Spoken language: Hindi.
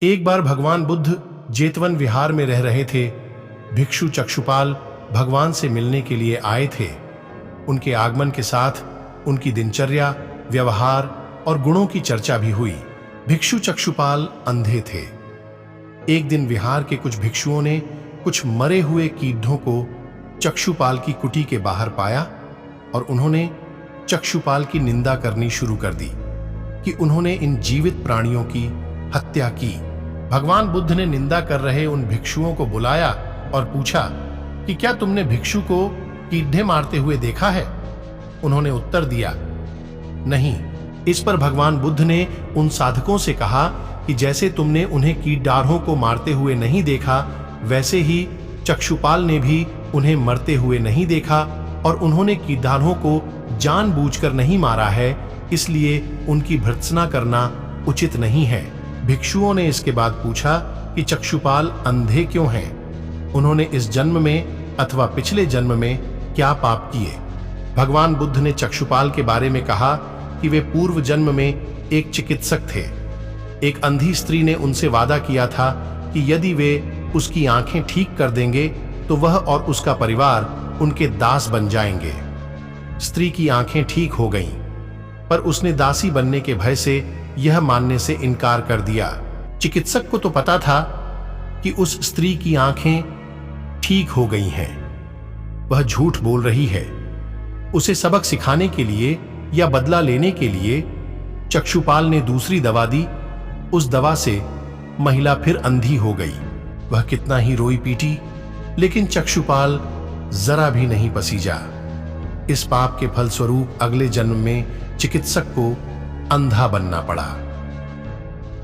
एक बार भगवान बुद्ध जेतवन विहार में रह रहे थे। भिक्षु चक्षुपाल भगवान से मिलने के लिए आए थे। उनके आगमन के साथ उनकी दिनचर्या, व्यवहार और गुणों की चर्चा भी हुई। भिक्षु चक्षुपाल अंधे थे। एक दिन विहार के कुछ भिक्षुओं ने कुछ मरे हुए कीड़ों को चक्षुपाल की कुटी के बाहर पाया और उन्होंने चक्षुपाल की निंदा करनी शुरू कर दी कि उन्होंने इन जीवित प्राणियों की हत्या की। भगवान बुद्ध ने निंदा कर रहे उन भिक्षुओं को बुलाया और पूछा कि क्या तुमने भिक्षु को कीड़े मारते हुए देखा है? उन्होंने उत्तर दिया, नहीं। इस पर भगवान बुद्ध ने उन साधकों से कहा कि जैसे तुमने उन्हें कीड़ों को मारते हुए नहीं देखा, वैसे ही चक्षुपाल ने भी उन्हें मरते हुए नहीं देखा और उन्होंने कीड़ों को जानबूझकर नहीं मारा है, इसलिए उनकी भर्त्सना करना उचित नहीं है। भिक्षुओं ने इसके बाद पूछा कि चक्षुपाल अंधे क्यों हैं? उन्होंने इस जन्म में अथवा पिछले जन्म में क्या पाप किए? भगवान बुद्ध ने चक्षुपाल के बारे में कहा कि वे पूर्व जन्म में एक चिकित्सक थे। एक अंधी स्त्री ने उनसे वादा किया था कि यदि वे उसकी आंखें ठीक कर देंगे तो वह और उसका परिवार उनके दास बन जाएंगे। स्त्री की आंखें ठीक हो गईं, पर उसने दासी बनने के भय से यह मानने से इनकार कर दिया। चिकित्सक को तो पता था कि उस स्त्री की आंखें ठीक हो गई हैं, वह झूठ बोल रही है। उसे सबक सिखाने के लिए या बदला लेने के लिए चक्षुपाल ने दूसरी दवा दी। उस दवा से महिला फिर अंधी हो गई। वह कितना ही रोई पीटी, लेकिन चक्षुपाल जरा भी नहीं पसीजा। इस पाप के फलस्वरूप अगले जन्म में चिकित्सक को अंधा बनना पड़ा।